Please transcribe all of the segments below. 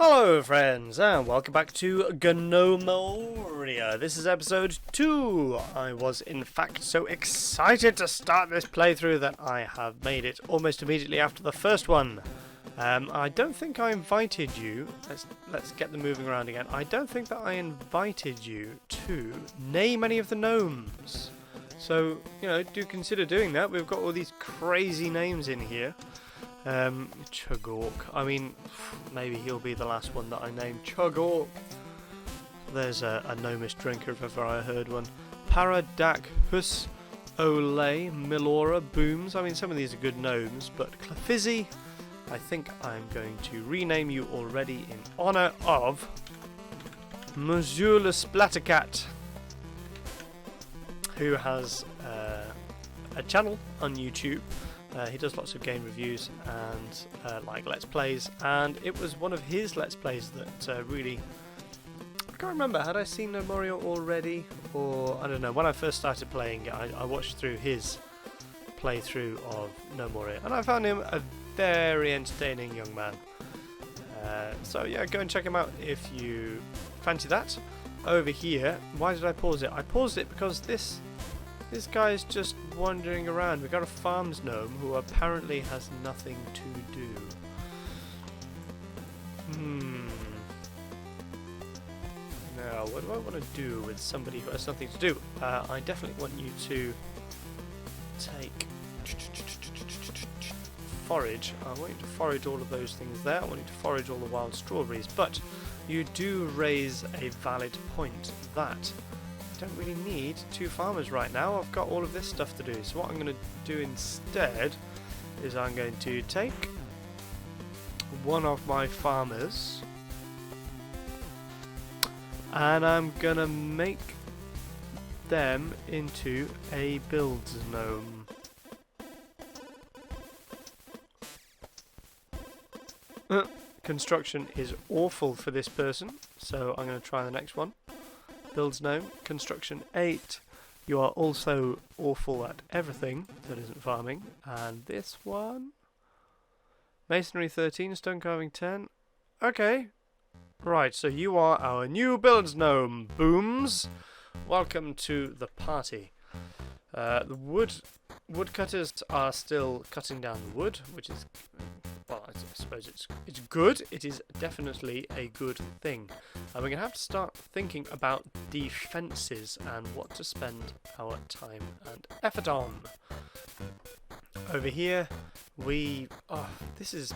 Hello friends and welcome back to Gnomoria. This is episode 2. I was in fact so excited to start this playthrough that I have made it almost immediately after the first one. I don't think I invited you. Let's get them moving around again. I don't think that I invited you to name any of the gnomes. So, do consider doing that. We've got all these crazy names in here. Chugork. I mean, maybe he'll be the last one that I name. Chugork. There's a gnomish drinker if ever I heard one. Paradak, Hus, Olay, Milora, Booms. I mean, some of these are good gnomes, but Clefizzy, I think I'm going to rename you already in honour of Monsieur le Splattercat, who has a channel on YouTube. He does lots of game reviews and like Let's Plays, and it was one of his Let's Plays that really... I can't remember, had I seen Gnomoria already? Or, I don't know, when I first started playing it, I watched through his playthrough of Gnomoria, and I found him a very entertaining young man. So yeah, go and check him out if you fancy that. Over here, why did I pause it? I paused it because this guy's just wandering around. We've got a farms gnome who apparently has nothing to do. Now, what do I want to do with somebody who has nothing to do? I definitely want you to take forage. I want you to forage all of those things there. I want you to forage all the wild strawberries. But you do raise a valid point that I don't really need 2 farmers right now. I've got all of this stuff to do. So what I'm going to do instead is I'm going to take one of my farmers and I'm going to make them into a builds gnome. Construction is awful for this person, so I'm going to try the next one. Builds gnome, construction 8. You are also awful at everything that isn't farming. And this one, masonry 13, stone carving 10. Okay, right. So you are our new builds gnome. Booms, welcome to the party. The woodcutters are still cutting down the wood, which is, well, I suppose it's good. It is definitely a good thing. And we're going to have to start thinking about defences and what to spend our time and effort on. Over here, this is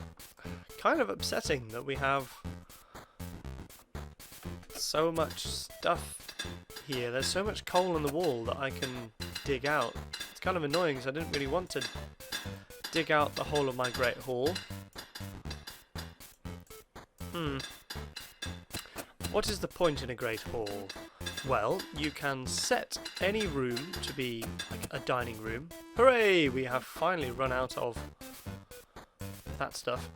kind of upsetting that we have so much stuff here. There's so much coal on the wall that I can dig out. It's kind of annoying because I didn't really want to dig out the whole of my Great Hall. What is the point in a Great Hall? Well, you can set any room to be like a dining room. Hooray! We have finally run out of that stuff.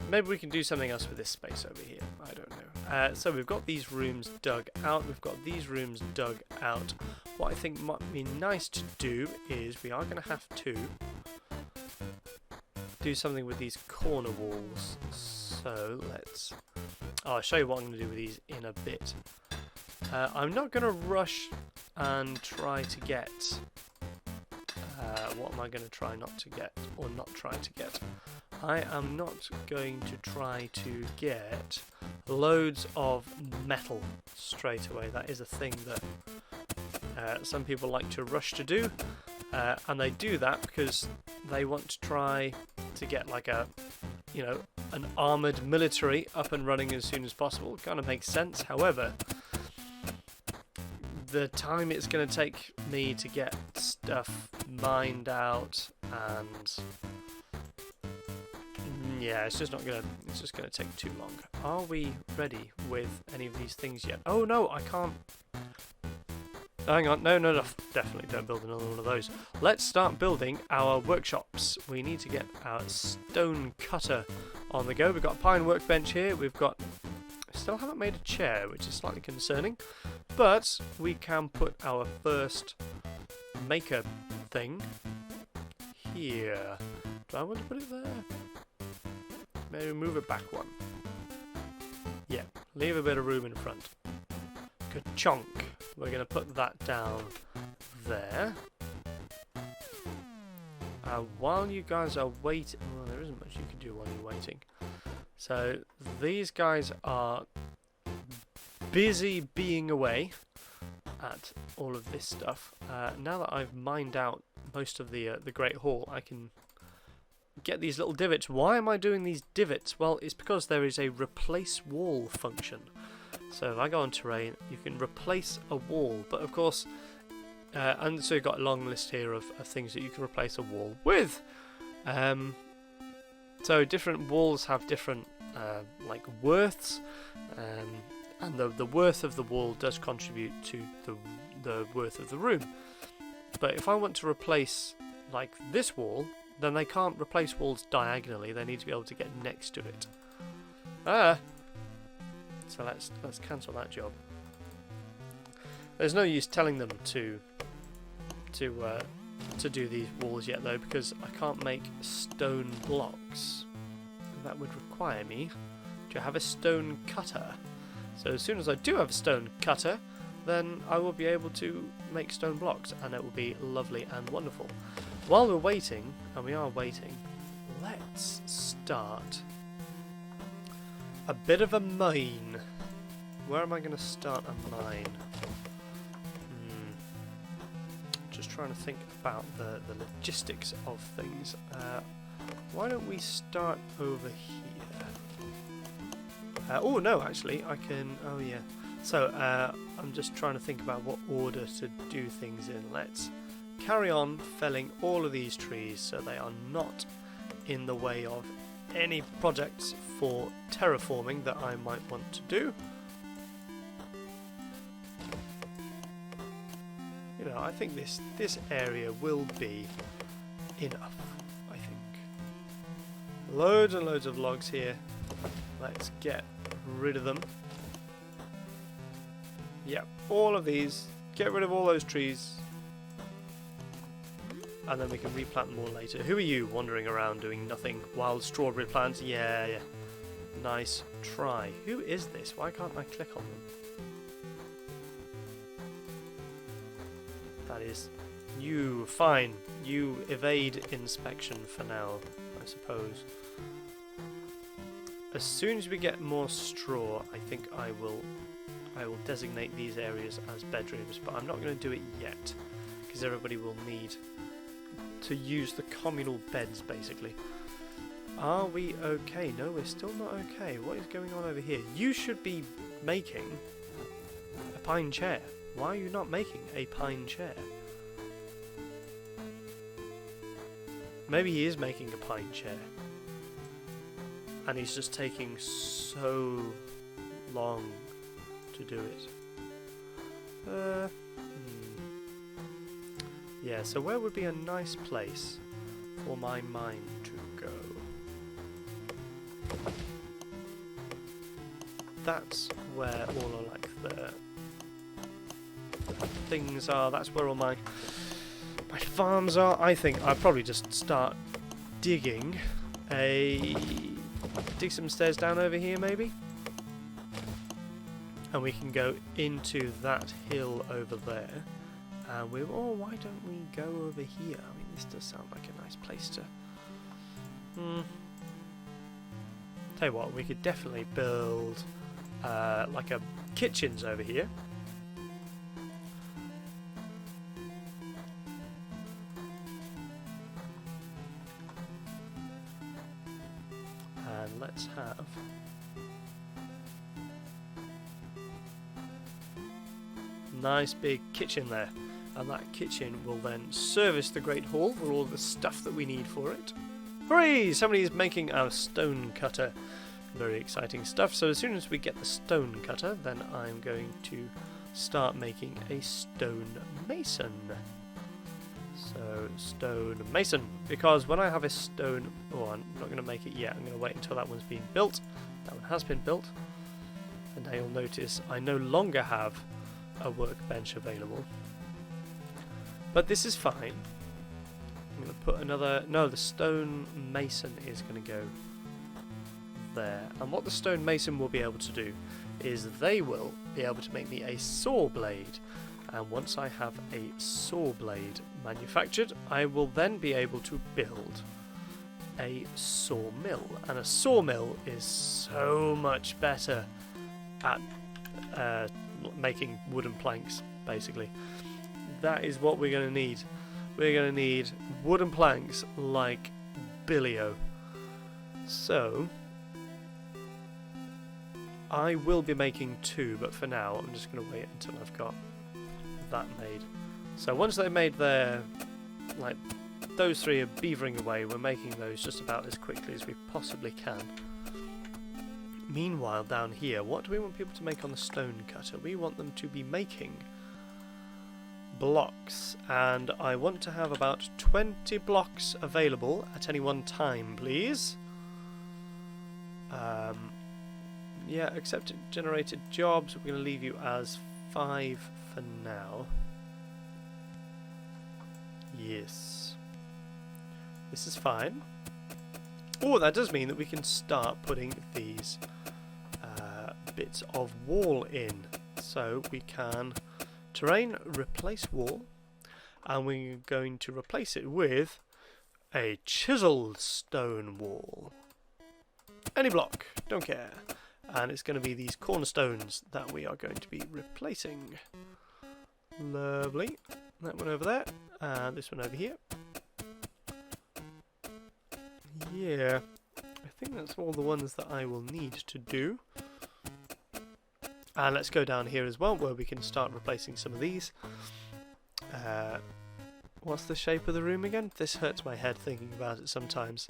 Maybe we can do something else with this space over here. I don't know. So we've got these rooms dug out. We've got these rooms dug out. What I think might be nice to do is we are going to have to do something with these corner walls. So I'll show you what I'm going to do with these in a bit. I'm not going to rush and try to get... what am I going to try not to get, or not try to get? I am not going to try to get loads of metal straight away. That is a thing that some people like to rush to do, and they do that because they want to try to get like an armoured military up and running as soon as possible. Kind of makes sense. However, the time it's going to take me to get stuff mined out, and yeah, it's just going to take too long. Are we ready with any of these things yet? Oh no, I can't. Hang on, no, definitely don't build another one of those. Let's start building our workshops. We need to get our stone cutter on the go. We've got a pine workbench here. Still haven't made a chair, which is slightly concerning, but we can put our first maker thing here. Do I want to put it there? Maybe move it back one. Yeah, leave a bit of room in front. Good chunk. We're going to put that down there. While you guys are waiting... Well, there isn't much you can do while you're waiting. So, these guys are busy being away at all of this stuff. Now that I've mined out most of the Great Hall, I can get these little divots. Why am I doing these divots? Well, it's because there is a replace wall function. So if I go on terrain, you can replace a wall, but of course, and so you've got a long list here of things that you can replace a wall with. So different walls have different like worths, and the worth of the wall does contribute to the worth of the room. But if I want to replace like this wall, then they can't replace walls diagonally. They need to be able to get next to it. So let's cancel that job. There's no use telling them to do these walls yet though, because I can't make stone blocks. That would require me to have a stone cutter. So as soon as I do have a stone cutter, then I will be able to make stone blocks, and it will be lovely and wonderful. While we're waiting, and we are waiting, let's start a bit of a mine. Where am I going to start a mine? Just trying to think about the logistics of things. Why don't we start over here? Oh no, actually I can... Oh yeah. So I'm just trying to think about what order to do things in. Let's carry on felling all of these trees so they are not in the way of any projects for terraforming that I might want to do. You know, I think this area will be enough, I think. Loads and loads of logs here. Let's get rid of them. Yep, all of these. Get rid of all those trees. And then we can replant more later. Who are you wandering around doing nothing? Wild strawberry plants? Yeah. Nice try. Who is this? Why can't I click on them? That is you. Fine. You evade inspection for now, I suppose. As soon as we get more straw, I think I will designate these areas as bedrooms, but I'm not going to do it yet, because everybody will need to use the communal beds, basically. Are we okay? No, we're still not okay. What is going on over here? You should be making a pine chair. Why are you not making a pine chair? Maybe he is making a pine chair, and he's just taking so long to do it. Yeah, so where would be a nice place for my mine to go? That's where all of like the things are. That's where all my farms are. I think I'll probably just start dig some stairs down over here maybe, and we can go into that hill over there. And why don't we go over here? I mean, this does sound like a nice place to... Tell you what, we could definitely build like a kitchens over here. And let's have... nice big kitchen there. And that kitchen will then service the Great Hall with all the stuff that we need for it. Hooray! Somebody's making our stone cutter. Very exciting stuff. So as soon as we get the stone cutter, then I'm going to start making a stone mason. So, stone mason. Because when I have a stone... Oh, I'm not going to make it yet. I'm going to wait until that one's been built. That one has been built. And now you'll notice I no longer have a workbench available. But this is fine. I'm going to put another... No, the stone mason is going to go there. And what the stonemason will be able to do is they will be able to make me a saw blade. And once I have a saw blade manufactured, I will then be able to build a sawmill. And a sawmill is so much better at making wooden planks, basically. That is what we're going to need. We're going to need wooden planks like Billio. So I will be making 2, but for now I'm just going to wait until I've got that made. So once they've made their, like, those 3 are beavering away, we're making those just about as quickly as we possibly can. Meanwhile, down here, what do we want people to make on the stone cutter? We want them to be making blocks, and I want to have about 20 blocks available at any one time, please. Yeah, accepted generated jobs. We're going to leave you as 5 for now. Yes. This is fine. Oh, that does mean that we can start putting these bits of wall in. So we can terrain, replace wall, and we're going to replace it with a chiseled stone wall. Any block, don't care. And it's going to be these cornerstones that we are going to be replacing. Lovely. That one over there, and this one over here. Yeah, I think that's all the ones that I will need to do. And let's go down here as well, where we can start replacing some of these. What's the shape of the room again? This hurts my head thinking about it sometimes.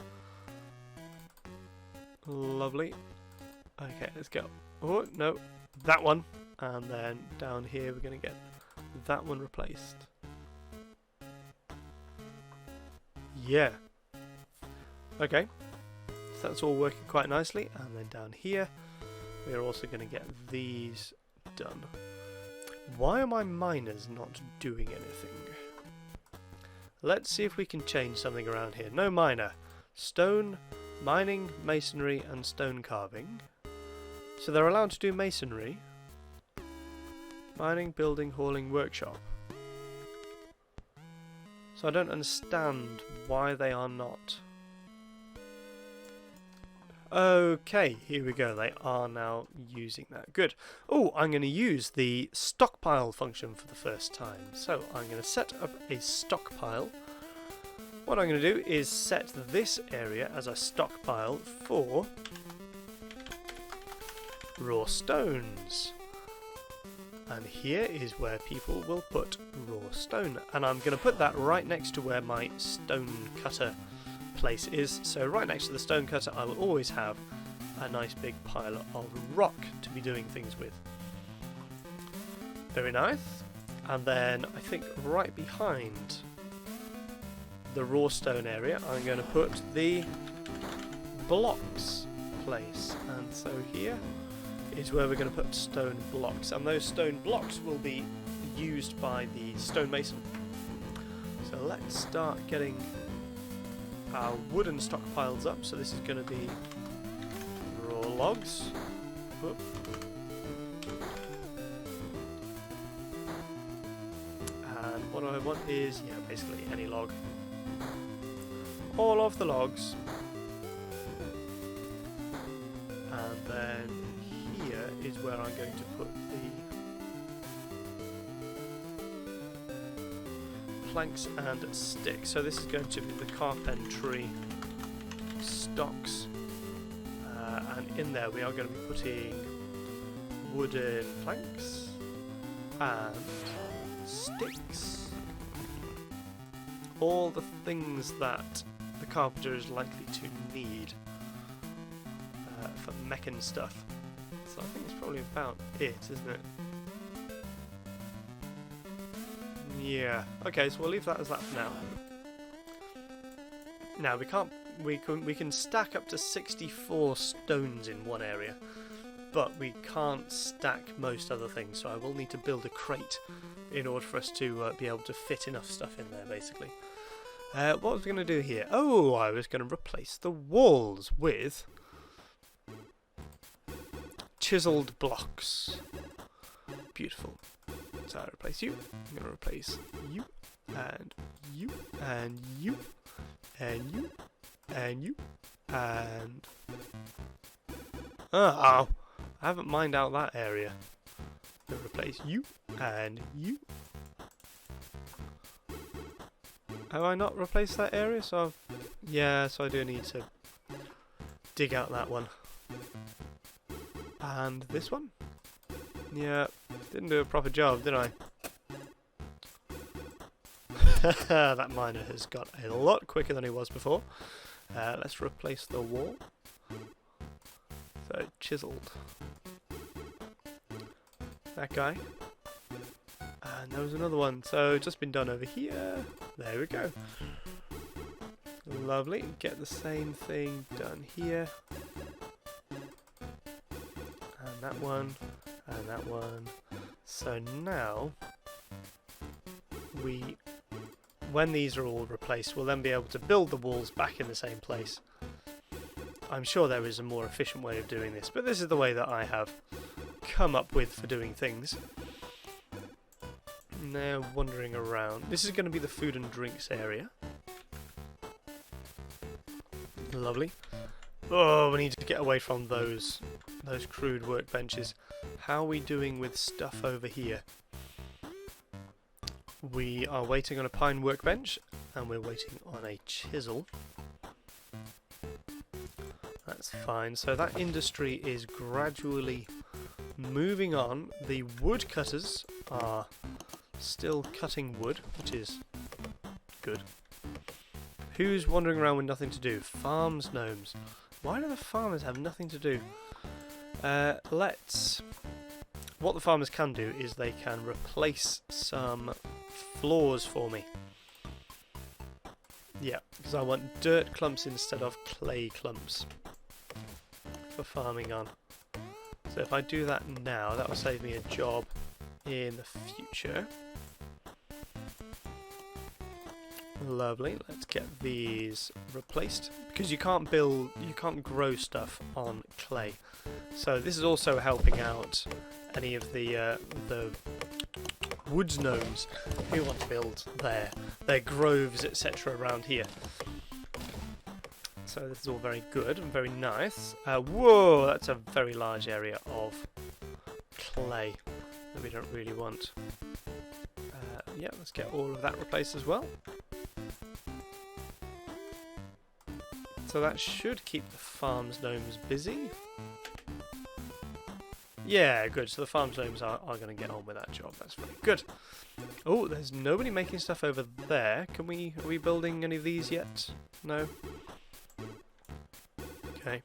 Lovely. Okay, let's go. Oh, no, that one. And then down here we're going to get that one replaced. Yeah. Okay, so that's all working quite nicely. And then down here we're also going to get these done. Why are my miners not doing anything? Let's see if we can change something around here. No miner. Stone, mining, masonry and stone carving. So they're allowed to do masonry. Mining, building, hauling, workshop. So I don't understand why they are not. Okay, here we go. They are now using that. Good. Oh, I'm going to use the stockpile function for the first time. So I'm going to set up a stockpile. What I'm going to do is set this area as a stockpile for raw stones. And here is where people will put raw stone. And I'm going to put that right next to where my stone cutter place is. So right next to the stone cutter I will always have a nice big pile of rock to be doing things with. Very nice. And then I think right behind the raw stone area I'm going to put the blocks place. And so here is where we're going to put stone blocks, and those stone blocks will be used by the stonemason. So let's start getting our wooden stockpiles up. So this is going to be raw logs. Whoop. And what I want is, yeah, basically any log. All of the logs. And then here is where I'm going to put the planks and sticks. So this is going to be the carpentry stocks, and in there we are going to be putting wooden planks and sticks, all the things that the carpenter is likely to need for meching stuff. So I think it's probably about it, isn't it? Yeah. Okay, so we'll leave that as that for now. Now we can stack up to 64 stones in one area, but we can't stack most other things. So I will need to build a crate in order for us to be able to fit enough stuff in there, basically. What was I going to do here? Oh, I was going to replace the walls with chiseled blocks. Beautiful. So I replace you. I'm going to replace you, and you, and you, and you, and you, and... Oh, I haven't mined out that area. I'm going to replace you, and you. Have I not replaced that area? So, yeah, so I do need to dig out that one. And this one? Yeah, didn't do a proper job, did I? That miner has got a lot quicker than he was before. Let's replace the wall. So, chiseled. That guy. And there was another one, so just been done over here. There we go. Lovely. Get the same thing done here. And that one. And that one. So now, when these are all replaced, we'll then be able to build the walls back in the same place. I'm sure there is a more efficient way of doing this, but this is the way that I have come up with for doing things. Now wandering around. This is going to be the food and drinks area. Lovely. Oh, we need to get away from those crude workbenches. How are we doing with stuff over here? We are waiting on a pine workbench, and we're waiting on a chisel. That's fine. So that industry is gradually moving on. The woodcutters are still cutting wood, which is good. Who's wandering around with nothing to do? Farms gnomes. Why do the farmers have nothing to do? What the farmers can do is they can replace some floors for me. Yeah, because I want dirt clumps instead of clay clumps for farming on. So if I do that now, that will save me a job in the future. Lovely. Let's get these replaced, because you can't grow stuff on clay. So this is also helping out any of the woods gnomes who want to build their groves, etc. around here. So this is all very good and very nice. Whoa, that's a very large area of clay that we don't really want. Yeah, let's get all of that replaced as well. So that should keep the farms gnomes busy. Yeah, good. So the farms gnomes are going to get on with that job. That's very good. Oh, there's nobody making stuff over there. Are we building any of these yet? No? Okay.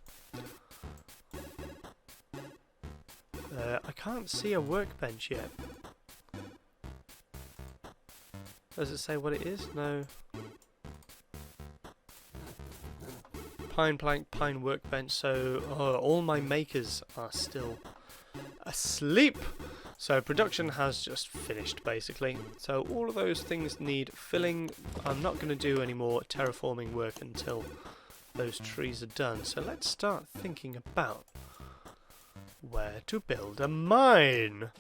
I can't see a workbench yet. Does it say what it is? No. Pine plank, pine workbench. So all my makers are still asleep. So production has just finished, basically. So all of those things need filling. I'm not going to do any more terraforming work until those trees are done. So let's start thinking about where to build a mine.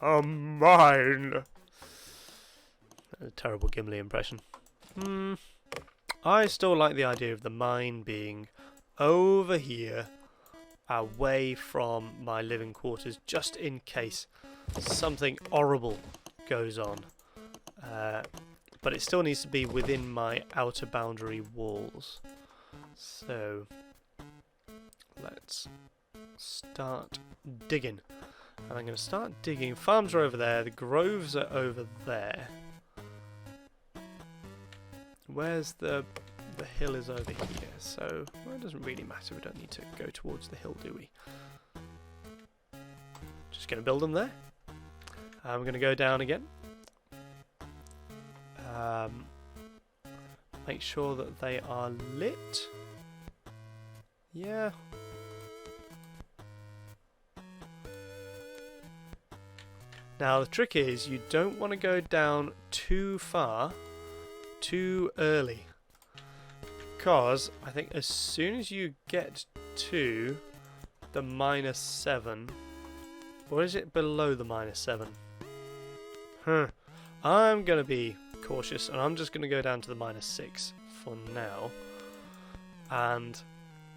A mine. A terrible Gimli impression. I still like the idea of the mine being over here, away from my living quarters, just in case something horrible goes on. But it still needs to be within my outer boundary walls. So let's start digging. And I'm going to start digging. Farms are over there, the groves are over there. Where's the hill is over here, so well, it doesn't really matter. We don't need to go towards the hill, do we? Just going to build them there. I'm going to go down again. Make sure that they are lit. Yeah. Now the trick is you don't want to go down too far too early, because I think as soon as you get to the -7. Or is it below the -7? I'm going to be cautious, and I'm just going to go down to the -6 for now. And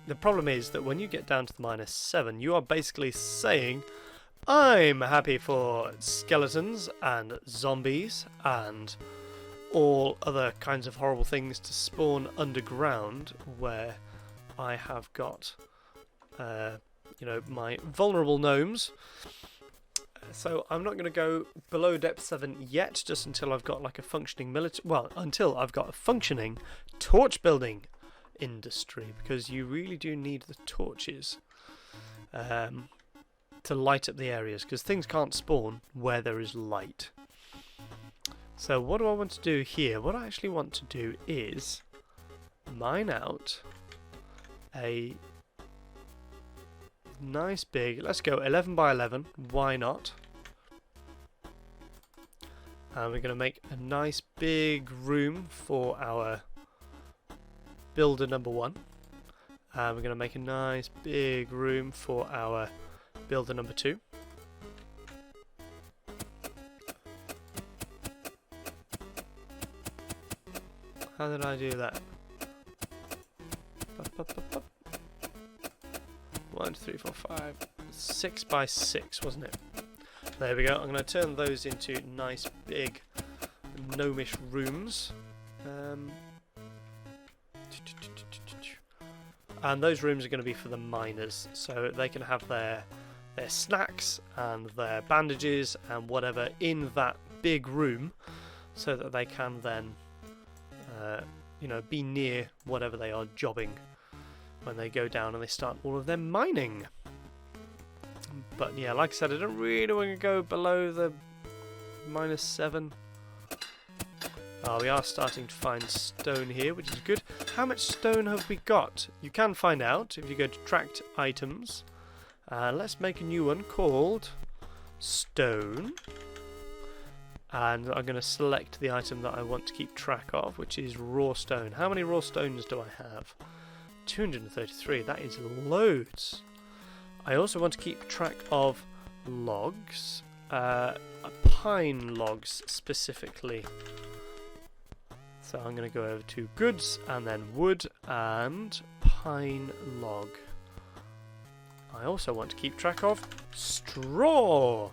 the problem is that when you get down to the -7, you are basically saying, I'm happy for skeletons and zombies and all other kinds of horrible things to spawn underground where I have got, you know, my vulnerable gnomes. So I'm not going to go below depth 7 yet, just until I've got like a functioning until I've got a functioning torch building industry, because you really do need the torches to light up the areas, because things can't spawn where there is light. So what do I want to do here? What I actually want to do is mine out a nice big, let's go 11 by 11, why not? And we're going to make a nice big room for our builder number 1. And we're going to make a nice big room for our builder number 2. How did I do that? 1, 2, 3, 4, 5, 6 by 6, wasn't it? There we go. I'm going to turn those into nice big gnomish rooms. And those rooms are going to be for the miners, so they can have their snacks and their bandages and whatever in that big room, so that they can then, you know, be near whatever they are jobbing when they go down and they start all of their mining. But yeah, like I said, I don't really want to go below the -7. Oh, we are starting to find stone here, which is good. How much stone have we got? You can find out if you go to tracked items. Let's make a new one called stone. And I'm going to select the item that I want to keep track of, which is raw stone. How many raw stones do I have? 233. That is loads. I also want to keep track of logs. Pine logs specifically. So I'm going to go over to goods and then wood and pine log. I also want to keep track of straw.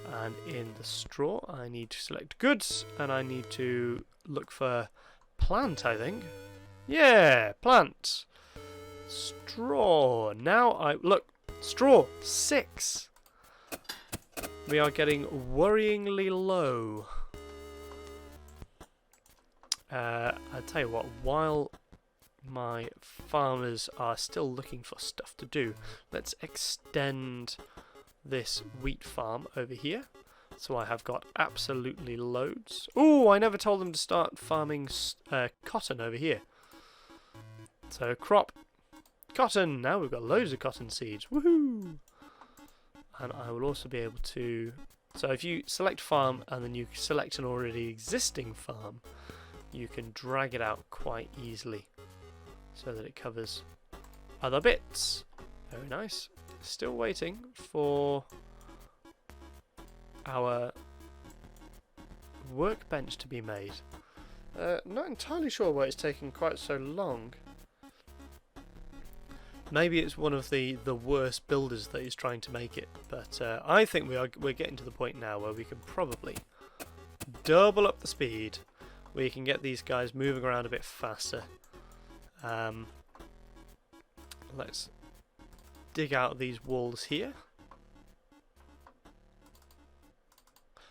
And in the straw I need to select goods and I need to look for plant, I think. Yeah, plant. Straw. Now look, straw 6. We are getting worryingly low. I'll tell you what, while my farmers are still looking for stuff to do, let's extend this wheat farm over here. So I have got absolutely loads. Ooh, I never told them to start farming cotton over here. So crop cotton. Now we've got loads of cotton seeds. Woohoo! And I will also be able to... So if you select farm and then you select an already existing farm, you can drag it out quite easily so that it covers other bits. Very nice. Still waiting for our workbench to be made. Not entirely sure why it's taking quite so long. Maybe it's one of the worst builders that is trying to make it, but I think we're getting to the point now where we can probably double up the speed. We can get these guys moving around a bit faster. Let's dig out these walls here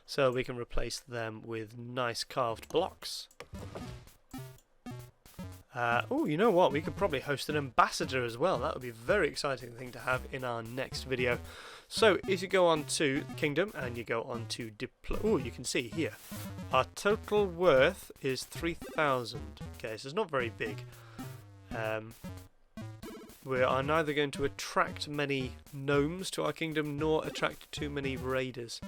so we can replace them with nice carved blocks. Oh, you know what? We could probably host an ambassador as well. That would be a very exciting thing to have in our next video. So, if you go on to Kingdom and you go on to oh, you can see here, our total worth is 3,000. Okay, so it's not very big. We are neither going to attract many gnomes to our kingdom nor attract too many raiders.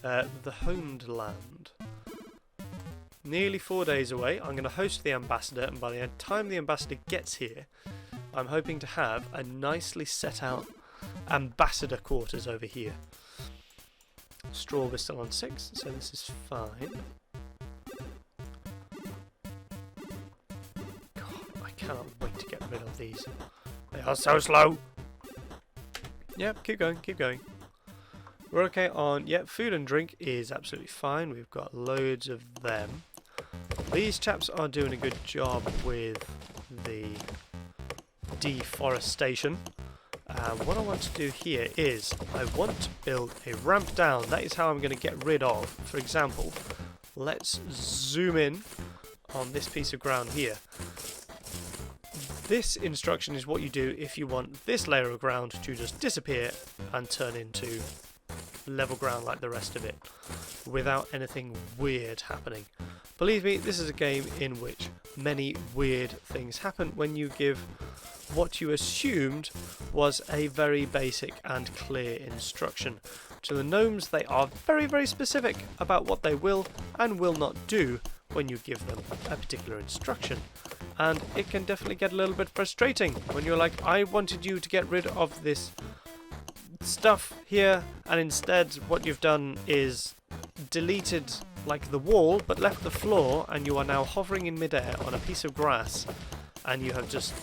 The Honed Land. Nearly 4 days away. I'm going to host the ambassador, and by the time the ambassador gets here, I'm hoping to have a nicely set out ambassador quarters over here. Straw we're still on 6, so this is fine. God, I cannot wait to get rid of these. They are so slow. Yep, keep going, keep going. We're okay on, yep, food and drink is absolutely fine. We've got loads of them. These chaps are doing a good job with the deforestation. What I want to do here is I want to build a ramp down. That is how I'm going to get rid of, for example, let's zoom in on this piece of ground here. This instruction is what you do if you want this layer of ground to just disappear and turn into level ground like the rest of it, without anything weird happening. Believe me, this is a game in which many weird things happen when you give what you assumed was a very basic and clear instruction. To the gnomes, they are very, very specific about what they will and will not do when you give them a particular instruction. And it can definitely get a little bit frustrating when you're like, I wanted you to get rid of this stuff here, and instead what you've done is deleted like the wall but left the floor, and you are now hovering in midair on a piece of grass, and you have just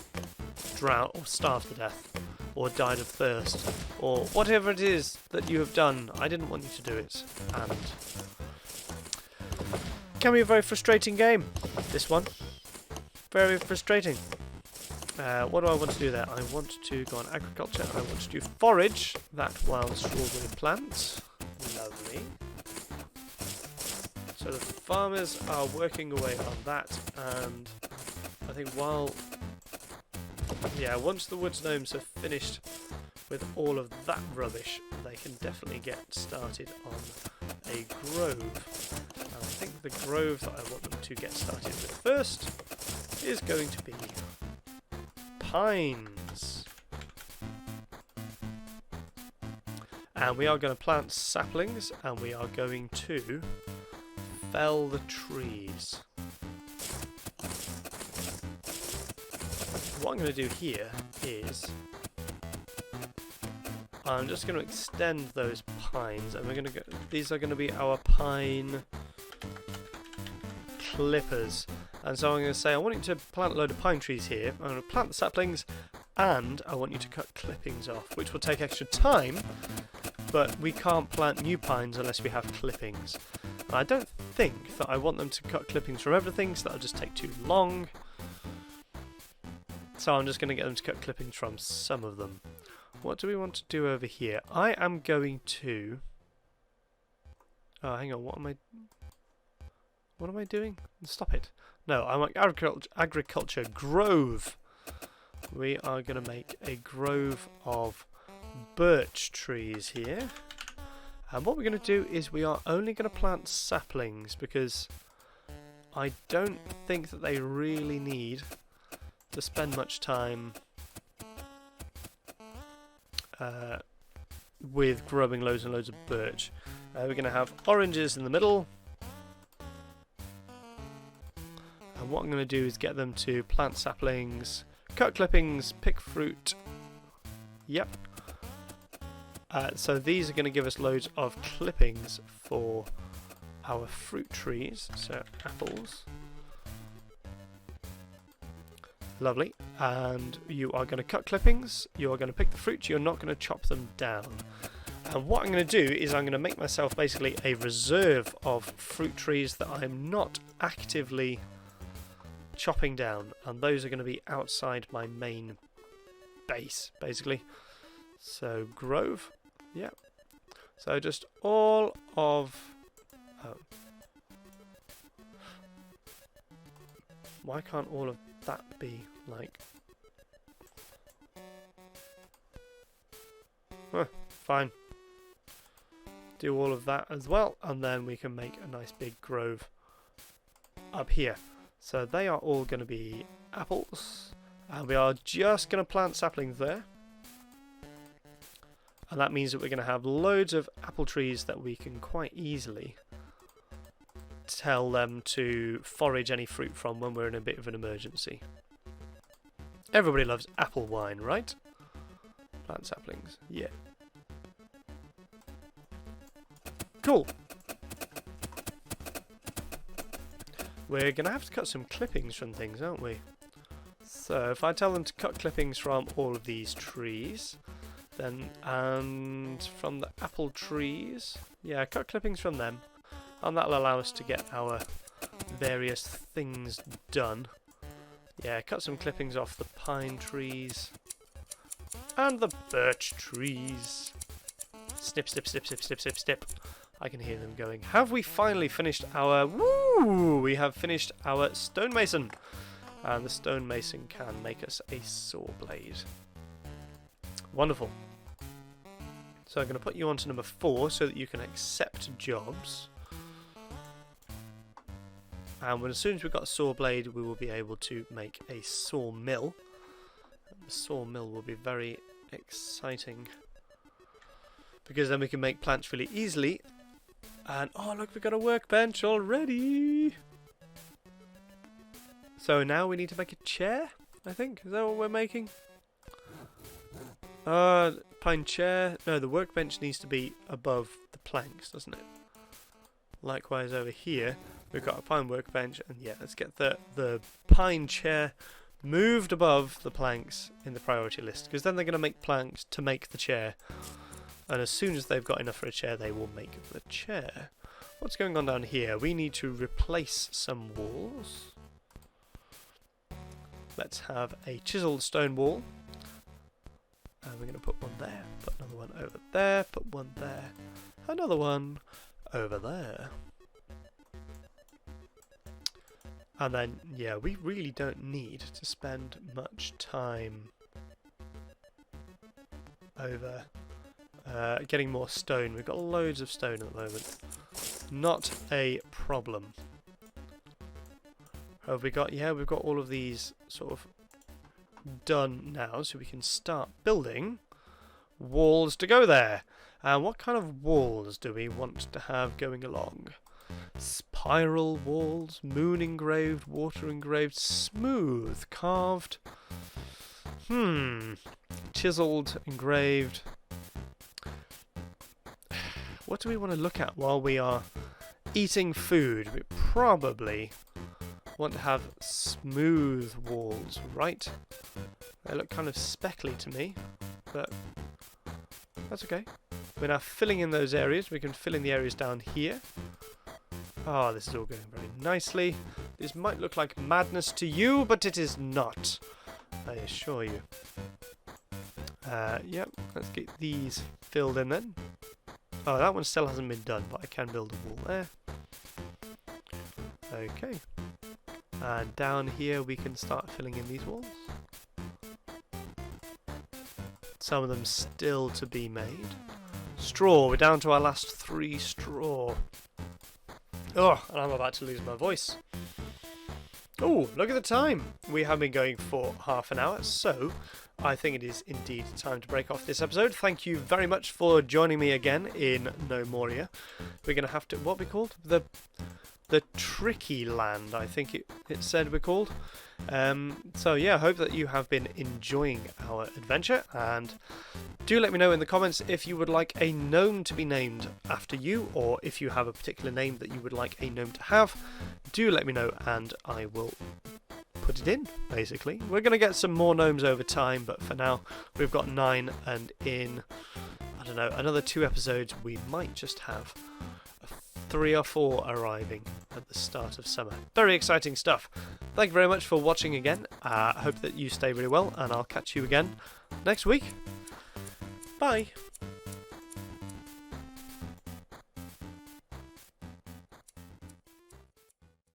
drowned or starved to death or died of thirst or whatever it is that you have done. I didn't want you to do it, and it can be a very frustrating game, this one. Very frustrating. What do I want to do there? I want to go on agriculture. I want to do forage that wild strawberry plant. Lovely. So the farmers are working away on that, and I think once the woods gnomes have finished with all of that rubbish, they can definitely get started on a grove. And I think the grove that I want them to get started with first is going to be pines. And we are going to plant saplings, and we are going to fell the trees. What I'm going to do here is I'm just going to extend those pines, and we're going to go. These are going to be our pine clippers. And so I'm going to say I want you to plant a load of pine trees here. I'm going to plant the saplings, and I want you to cut clippings off, which will take extra time, but we can't plant new pines unless we have clippings. And I don't think that I want them to cut clippings from everything, so that'll just take too long. So I'm just going to get them to cut clippings from some of them. What do we want to do over here? I am going to... Oh, hang on, what am I doing? Stop it. No, I'm like agriculture grove. We are going to make a grove of birch trees here. And what we're going to do is we are only going to plant saplings, because I don't think that they really need to spend much time with growing loads and loads of birch. We're going to have oranges in the middle. And what I'm going to do is get them to plant saplings, cut clippings, pick fruit. Yep. So these are going to give us loads of clippings for our fruit trees. So apples. Lovely. And you are going to cut clippings, you are going to pick the fruit, you're not going to chop them down. And what I'm going to do is I'm going to make myself basically a reserve of fruit trees that I'm not actively chopping down, and those are going to be outside my main base, basically. So grove, yeah. So just all of... why can't all of that be like... fine. Do all of that as well, and then we can make a nice big grove up here. So they are all going to be apples, and we are just going to plant saplings there. And that means that we're going to have loads of apple trees that we can quite easily tell them to forage any fruit from when we're in a bit of an emergency. Everybody loves apple wine, right? Plant saplings. Yeah. Cool. We're going to have to cut some clippings from things, aren't we? So if I tell them to cut clippings from all of these trees, then, and from the apple trees, yeah, cut clippings from them, and that'll allow us to get our various things done. Yeah, cut some clippings off the pine trees and the birch trees. Snip, snip, snip, snip, snip, snip, snip. I can hear them going. Have we finally finished our... Woo! We have finished our stonemason. And the stonemason can make us a saw blade. Wonderful. So I'm going to put you on to number 4 so that you can accept jobs. And as soon as we've got a saw blade, we will be able to make a sawmill. The sawmill will be very exciting, because then we can make planks really easily. And oh look, we've got a workbench already. So now we need to make a chair, I think. Is that what we're making? Pine chair. No, the workbench needs to be above the planks, doesn't it? Likewise over here, we've got a pine workbench, and yeah, let's get the pine chair moved above the planks in the priority list, because then they're going to make planks to make the chair. And as soon as they've got enough for a chair, they will make the chair. What's going on down here? We need to replace some walls. Let's have a chiseled stone wall. And we're going to put one there, put another one over there, put one there, another one over there. And then, yeah, we really don't need to spend much time over getting more stone. We've got loads of stone at the moment. Not a problem. Have we got? Yeah, we've got all of these sort of done now, so we can start building walls to go there. And what kind of walls do we want to have going along? Spiral walls, moon engraved, water engraved, smooth, carved, chiseled, engraved. What do we want to look at while we are eating food? We probably want to have smooth walls, right? They look kind of speckly to me, but that's okay. We're now filling in those areas. We can fill in the areas down here. Oh, this is all going very nicely. This might look like madness to you, but it is not, I assure you. Yep, let's get these filled in then. Oh, that one still hasn't been done, but I can build a wall there. Okay. And down here we can start filling in these walls. Some of them still to be made. Straw, we're down to our last 3 straw. Oh, and I'm about to lose my voice. Oh, look at the time. We have been going for half an hour, so I think it is indeed time to break off this episode. Thank you very much for joining me again in Gnomoria. We're going to have to, what are we called? The Tricky Land, I think it said we're called. So yeah, I hope that you have been enjoying our adventure, and do let me know in the comments if you would like a gnome to be named after you, or if you have a particular name that you would like a gnome to have. Do let me know and I will put it in, basically. We're going to get some more gnomes over time, but for now we've got 9, and in, I don't know, another 2 episodes we might just have 3 or 4 arriving at the start of summer. Very exciting stuff. Thank you very much for watching again. I hope that you stay really well, and I'll catch you again next week. Bye.